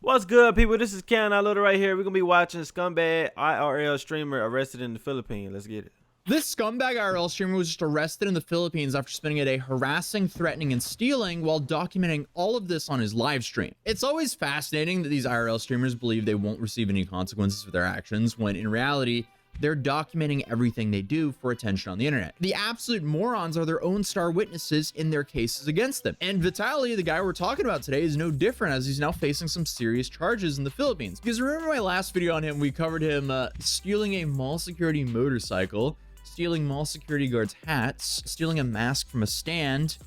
What's good, people? This is KM.Little right here. We're going to be watching scumbag IRL streamer arrested in the Philippines. Let's get it. This scumbag IRL streamer was just arrested in the Philippines after spending a day harassing, threatening, and stealing while documenting all of this on his live stream. It's always fascinating that these IRL streamers believe they won't receive any consequences for their actions, when in reality, they're documenting everything they do for attention on the internet. The absolute morons are their own star witnesses in their cases against them. And Vitaly, the guy we're talking about today, is no different, as he's now facing some serious charges in the Philippines. Because remember my last video on him, we covered him stealing a mall security motorcycle, stealing mall security guards' hats, stealing a mask from a stand,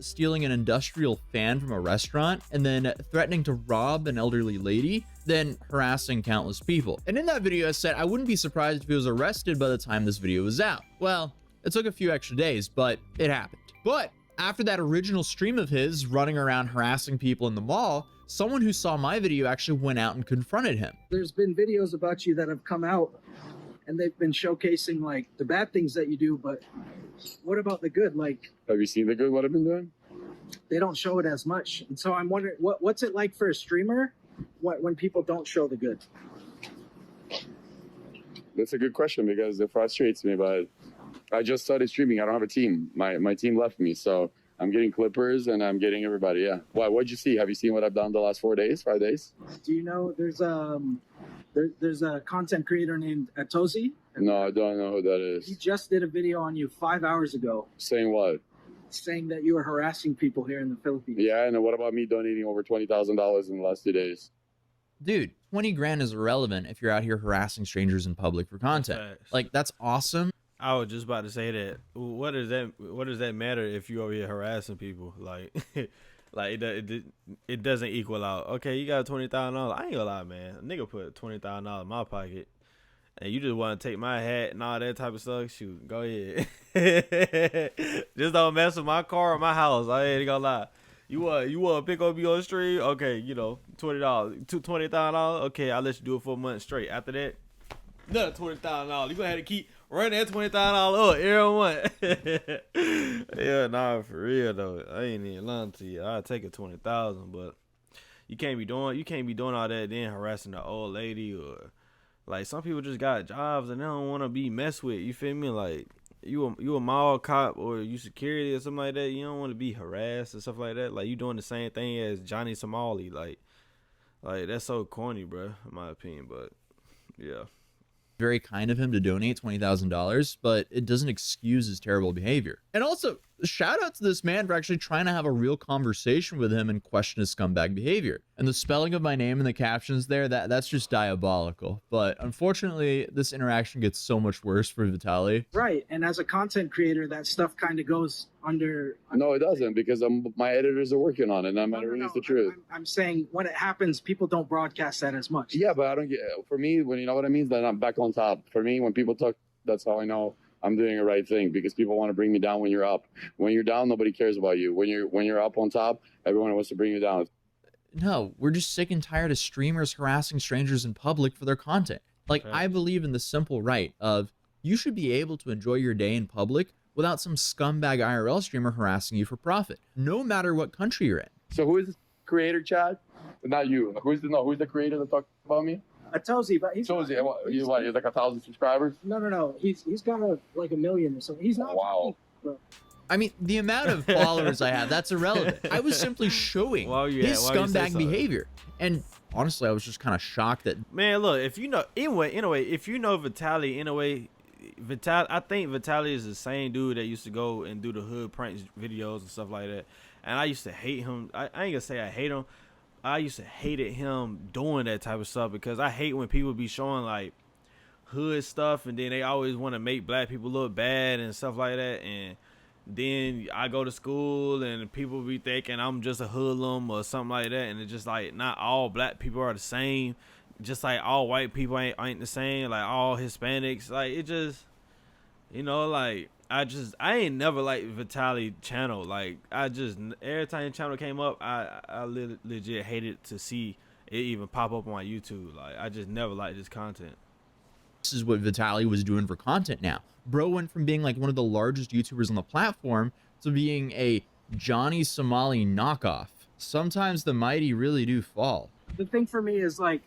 stealing an industrial fan from a restaurant, and then threatening to rob an elderly lady, then harassing countless people. And in that video I said I wouldn't be surprised if he was arrested by the time this video was out. Well, it took a few extra days, but it happened. But after that original stream of his running around harassing people in the mall, someone who saw my video actually went out and confronted him. There's been videos about you that have come out and they've been showcasing like the bad things that you do, but what about the good? Like, have you seen the good, what I've been doing? They don't show it as much. And so I'm wondering, what's it like for a streamer when people don't show the good? That's a good question because it frustrates me, but I just started streaming. I don't have a team. My team left me, so I'm getting clippers and I'm getting everybody, yeah. Why, what'd you see? Have you seen what I've done the last 4 days, 5 days? Do you know there's a content creator named Atozi? No, I don't know who that He is. just did a video on you 5 hours ago. Saying what? Saying that you were harassing people here in the Philippines. Yeah, and what about me donating over $20,000 in the last 2 days? Dude, 20 grand is irrelevant if you're out here harassing strangers in public for content. Facts. Like, that's awesome. I was just about to say that. What does that matter if you over here harassing people? Like, like it doesn't equal out. Okay, you got $20,000. I ain't gonna lie, man. A nigga put $20,000 in my pocket, and you just want to take my hat and all that type of stuff. Shoot, go ahead. Just don't mess with my car or my house. I ain't gonna lie. You want to pick up me on the street? Okay, you know, $20,000. Okay, I'll let you do it for a month straight. After that, another $20,000. You gonna have to keep running that $20,000 up every month. Yeah, nah, for real though. I ain't even lying to you. I'll take a $20,000, but you can't be doing all that then harassing the old lady, or like some people just got jobs and they don't want to be messed with. You feel me? Like you a mall cop or you security or something like that. You don't want to be harassed and stuff like that. Like you doing the same thing as Johnny Somali. Like that's so corny, bro, in my opinion. But yeah. Very kind of him to donate $20,000, but it doesn't excuse his terrible behavior. And also, shout out to this man for actually trying to have a real conversation with him and question his scumbag behavior. And the spelling of my name in the captions there, that's just diabolical. But unfortunately, this interaction gets so much worse for Vitaly. Right, and as a content creator, that stuff kind of goes under... No, it doesn't, because my editors are working on it, and I'm going to release the truth. I'm saying when it happens, people don't broadcast that as much. Yeah, but I don't get... For me, when you know what I mean, then I'm back on top. For me, when people talk, that's how I know I'm doing the right thing, because people want to bring me down when you're up. When you're down, nobody cares about you. When you're up on top, everyone wants to bring you down. No, we're just sick and tired of streamers harassing strangers in public for their content. Like, I believe in the simple right of you should be able to enjoy your day in public without some scumbag IRL streamer harassing you for profit, no matter what country you're in. So who is the creator, Chad? Not you. Who's the creator that talked about me? Atozi, but he's... Atozi, he's like 1,000 subscribers? No. He's got like 1 million or something. He's not... Wow. I mean, the amount of followers I have, that's irrelevant. I was simply showing his scumbag behavior. And honestly, I was just kind of shocked that... Man, look, if you know... Anyway, if you know Vitaly, I think Vitaly is the same dude that used to go and do the hood pranks videos and stuff like that. And I used to hate him. I ain't gonna say I hate him. I used to hate him doing that type of stuff, because I hate when people be showing like hood stuff and then they always want to make black people look bad and stuff like that. And then I go to school and people be thinking I'm just a hoodlum or something like that. And it's just like, not all black people are the same. Just like all white people ain't the same. Like all Hispanics. Like it just, you know, like I ain't never liked Vitaly channel. Like every time the channel came up, I legit hated to see it even pop up on my YouTube. Like I just never liked this content. This is what Vitaly was doing for content now. Bro went from being like one of the largest YouTubers on the platform to being a Johnny Somali knockoff. Sometimes the mighty really do fall. The thing for me is like,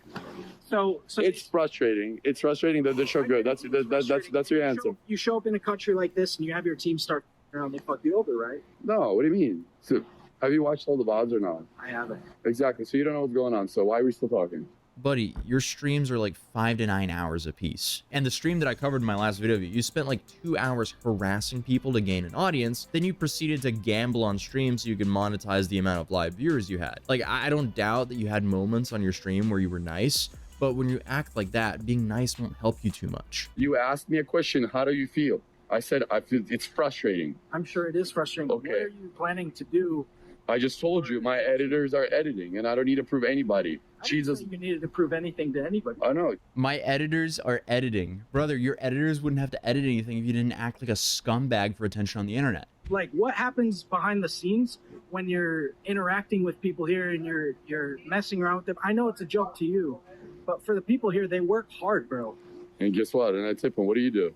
so It's frustrating. It's frustrating that they're so good. That's your answer. You show up in a country like this and you have your team start around, they fuck you over, right? No, what do you mean? So, have you watched all the VODs or not? I haven't. Exactly. So you don't know what's going on. So why are we still talking? Buddy, your streams are like 5 to 9 hours a piece. And the stream that I covered in my last video, you spent like 2 hours harassing people to gain an audience. Then you proceeded to gamble on stream so you could monetize the amount of live viewers you had. Like, I don't doubt that you had moments on your stream where you were nice, but when you act like that, being nice won't help you too much. You asked me a question. How do you feel? I said, I feel it's frustrating. I'm sure it is frustrating. Okay. What are you planning to do? I just told you my editors are editing and I don't need to prove anybody. Jesus. You needed to prove anything to anybody. I know. My editors are editing. Brother, your editors wouldn't have to edit anything if you didn't act like a scumbag for attention on the internet. Like, what happens behind the scenes when you're interacting with people here and you're messing around with them? I know it's a joke to you, but for the people here, they work hard, bro. And guess what? And I tip them. What do you do?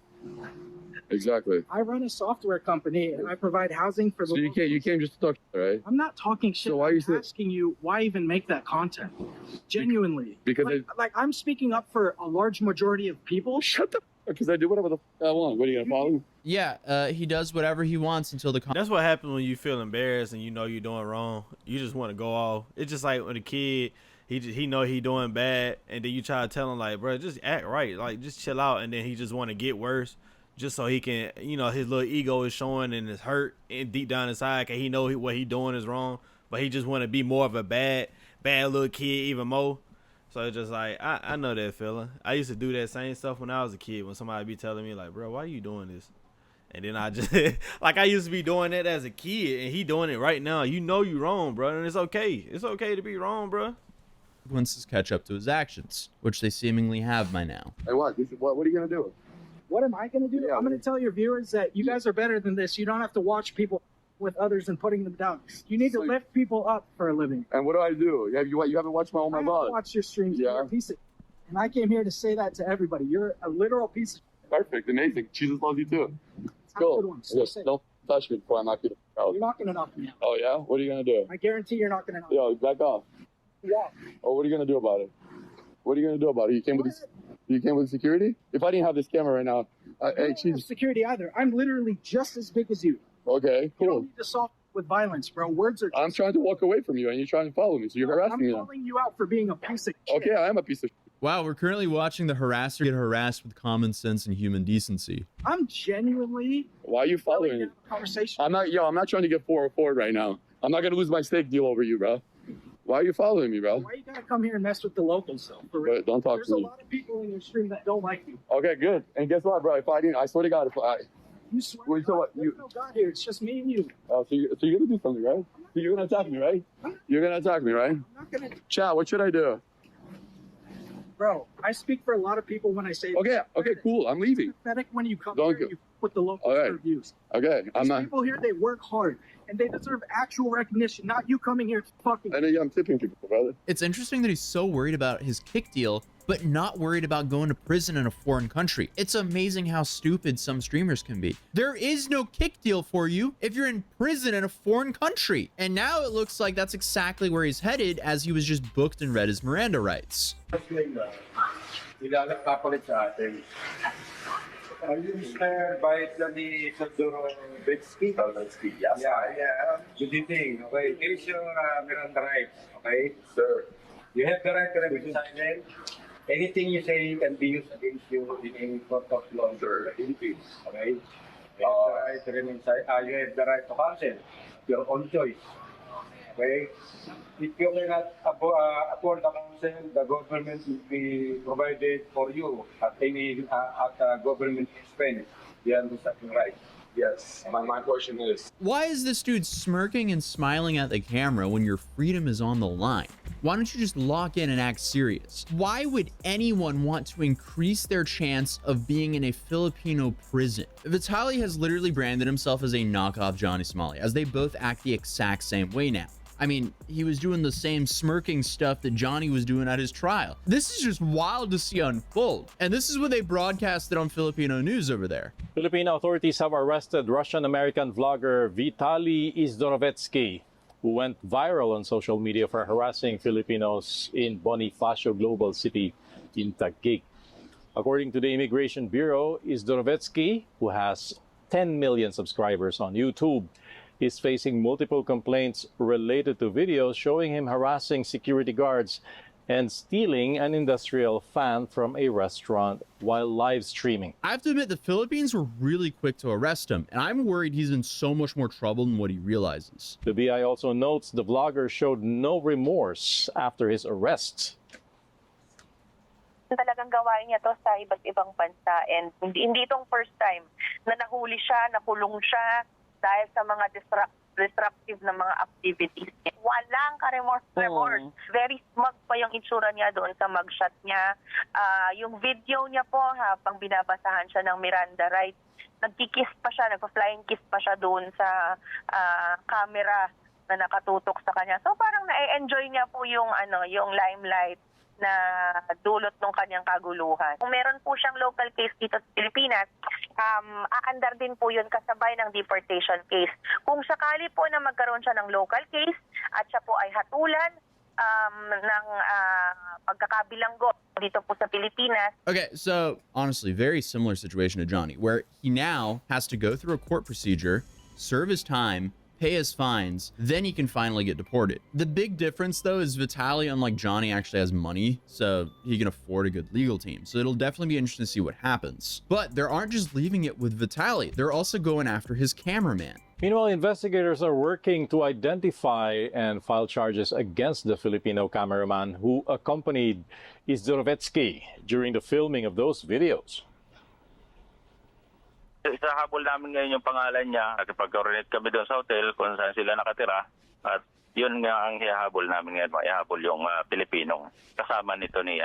Exactly. I run a software company and I provide housing for the. So you came just to talk, right? I'm not talking shit. So why are you asking you why even make that content? Genuinely. Because like I'm speaking up for a large majority of people. Shut the. Because I do whatever the I want. What are you gonna follow? Yeah, he does whatever he wants until the. That's what happens when you feel embarrassed and you know you're doing wrong. You just want to go off. It's just like when a kid. He know he doing bad, and then you try to tell him like, bro, just act right, like just chill out, and then he just want to get worse, just so he can, you know, his little ego is showing and it's hurt and deep down inside, cause he know what he doing is wrong, but he just want to be more of a bad little kid even more. So it's just like I know that feeling. I used to do that same stuff when I was a kid. When somebody be telling me like, bro, why are you doing this? And then I just like I used to be doing that as a kid, and he doing it right now. You know you wrong, bro, and it's okay. It's okay to be wrong, bro. Consequences catch up to his actions, which they seemingly have by now. Hey, what are you gonna do? What am I gonna do? Yeah, I'm gonna tell your viewers that you guys are better than this. You don't have to watch people with others and putting them down. You need to lift people up for a living. And what do I do? You haven't watched all my vlogs. I watch your streams. Yeah. You're a piece of, and I came here to say that to everybody. You're a literal piece of. Perfect, amazing. Jesus loves you too. Let's Have a go. good one. Stay Yes, safe. don't touch me before I knock you out. You're not gonna knock me out. Oh yeah? What are you gonna do? I guarantee you're not gonna knock me Yo, back off. out. Yeah. Oh, what are you gonna do about it? What are you gonna do about it? You came with security? If I didn't have this camera right now, I hey, don't have security either. I'm literally just as big as you. Okay, You cool. don't need to solve with violence, bro. Words are. I'm trying to walk away from you, and you're trying to follow me, so you're harassing me I'm now. calling you out for being a piece of shit. Okay, I am a piece of shit. Wow, we're currently watching the harasser get harassed with common sense and human decency. I'm genuinely. Why are you following me? Have a conversation. I'm not trying to get forward right now. I'm not gonna lose my steak deal over you, bro. Why are you following me, bro? Why you gotta come here and mess with the locals, though? For real. But don't talk There's to a me. lot of people in your stream that don't like you. Okay, good. And guess what, bro? If I didn't, I swear to God, if I, You swear. Well, to so God, what, there's no God here. It's just me and you. so you're gonna do something, right? So you're gonna attack me, right? You're gonna attack me, right? I'm not gonna. Chat, what should I do? Bro, I speak for a lot of people when I say. Okay, cool. I'm leaving. It's pathetic when you come Don't here go- and you put the locals All right. for views. Okay, I'm These not. people here, they work hard, and they deserve actual recognition, not you coming here to fucking. I know I'm tipping people, brother. It's interesting that he's so worried about his kick deal, but not worried about going to prison in a foreign country. It's amazing how stupid some streamers can be. There is no kick deal for you if you're in prison in a foreign country. And now it looks like that's exactly where he's headed, as he was just booked and read his Miranda rights. Nagpapalit sa atin. Yung Mr. Bayad na ni Sanduro Betsky. Yes. Yeah. Good evening. Okay, here's your Miranda rights. Okay? Sir. You have the right to remain silent. Anything you say can be used against you in any court of law in the Philippines. Okay? You have the right to remain silent. You have the right to cancel your own choice. Okay? If you cannot afford the counsel, the government will be provided for you at any government expense. You understand, right? Yes. My question is. Why is this dude smirking and smiling at the camera when your freedom is on the line? Why don't you just lock in and act serious? Why would anyone want to increase their chance of being in a Filipino prison? Vitaly has literally branded himself as a knockoff Johnny Smalley, as they both act the exact same way now. I mean, he was doing the same smirking stuff that Johnny was doing at his trial. This is just wild to see unfold. And this is what they broadcasted on Filipino news over there. Filipino authorities have arrested Russian-American vlogger Vitaly Izdorovetsky, who went viral on social media for harassing Filipinos in Bonifacio Global City in Taguig. According to the Immigration Bureau, Zdrovetski, who has 10 million subscribers on YouTube, is facing multiple complaints related to videos showing him harassing security guards and stealing an industrial fan from a restaurant while live streaming. I have to admit, the Philippines were really quick to arrest him, and I'm worried he's in so much more trouble than what he realizes. The BI also notes the vlogger showed no remorse after his arrest. Talagang gawain niya to sa iba't ibang bansa, and hindi itong first time na nahuli siya, nakulong siya dahil sa mga disruptive na mga activities. Walang remorse. Very smug pa yung itsura niya doon sa mugshot niya. Yung video niya po, habang binabasahan siya ng Miranda rights, nagkikiss pa siya, nagpa-flying kiss pa siya doon sa camera na nakatutok sa kanya. So parang na-enjoy niya po yung limelight na dulot ng kanyang kaguluhan. Kung meron po siyang local case dito sa Pilipinas, aandar din po yun kasabay ng deportation case. Kung sakali po na magkaroon siya ng local case at siya po ay hatulan ng pagkakabilanggo dito po sa Pilipinas. Okay, so honestly, very similar situation to Johnny, where he now has to go through a court procedure, serve his time, pay his fines, then he can finally get deported. The big difference though is Vitaly, unlike Johnny, actually has money, so he can afford a good legal team. So it'll definitely be interesting to see what happens. But they aren't just leaving it with Vitaly, they're also going after his cameraman. Meanwhile, investigators are working to identify and file charges against the Filipino cameraman who accompanied Zdrovetski during the filming of those videos. Isahabol namin ngayon yung pangalan niya. Nakipag-coordinate kami doon sa hotel kung saan sila nakatira. At yun nga ang ihahabol namin ngayon. Ihahabol yung Pilipinong kasama nito ni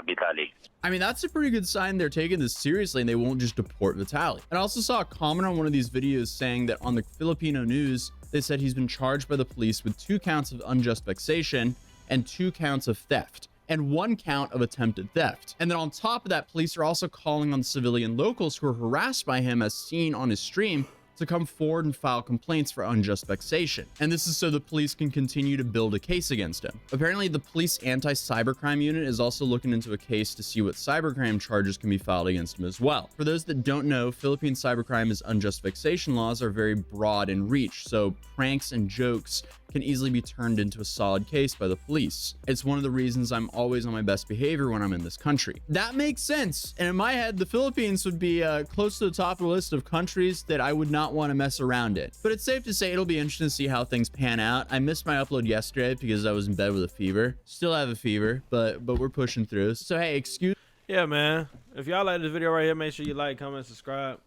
Vitaly. I mean, that's a pretty good sign they're taking this seriously and they won't just deport Vitaly. And I also saw a comment on one of these videos saying that on the Filipino news, they said he's been charged by the police with 2 counts of unjust vexation and 2 counts of theft, and 1 count of attempted theft. And then on top of that, police are also calling on civilian locals who are harassed by him as seen on his stream to come forward and file complaints for unjust vexation. And this is so the police can continue to build a case against him. Apparently, the police anti-cybercrime unit is also looking into a case to see what cybercrime charges can be filed against him as well. For those that don't know, Philippine cybercrime unjust vexation laws are very broad in reach, so pranks and jokes can easily be turned into a solid case by the police. It's one of the reasons I'm always on my best behavior when I'm in this country. That makes sense. And in my head, the Philippines would be close to the top of the list of countries that I would not want to mess around in. But it's safe to say it'll be interesting to see how things pan out. I missed my upload yesterday because I was in bed with a fever. Still have a fever, but we're pushing through. So hey, excuse. Yeah, man. If y'all like this video right here, make sure you like, comment, subscribe.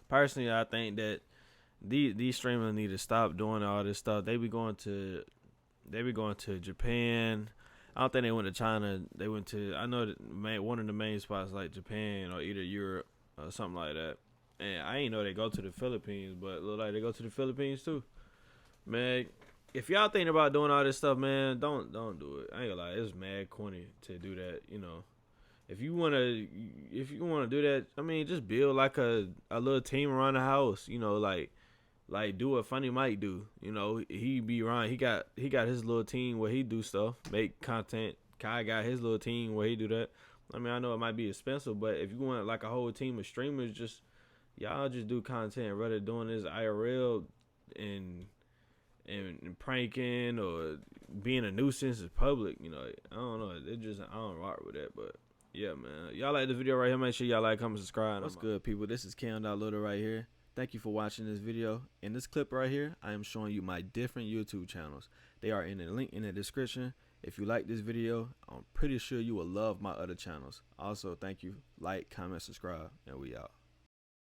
Personally, I think that these streamers need to stop doing all this stuff. They be going to Japan. I don't think they went to China. They went to, I know that one of the main spots like Japan or either Europe or something like that. And I ain't know they go to the Philippines, but it look like they go to the Philippines too. Man, if y'all thinking about doing all this stuff, man, don't do it. I ain't gonna lie, it's mad corny to do that. You know, if you wanna do that, I mean, just build like a little team around the house. You know, like do what Funny Mike do. You know, he be around. He got his little team where he do stuff, make content. Kai got his little team where he do that. I mean, I know it might be expensive, but if you want like a whole team of streamers, y'all just do content rather than doing this IRL and pranking or being a nuisance in public. You know, I don't know. I don't rock with that, but yeah, man. Y'all like the video right here? Make sure y'all like, comment, subscribe. What's good, people? This is KM.Little right here. Thank you for watching this video. In this clip right here, I am showing you my different YouTube channels. They are in the link in the description. If you like this video, I'm pretty sure you will love my other channels. Also, thank you. Like, comment, subscribe, and we out.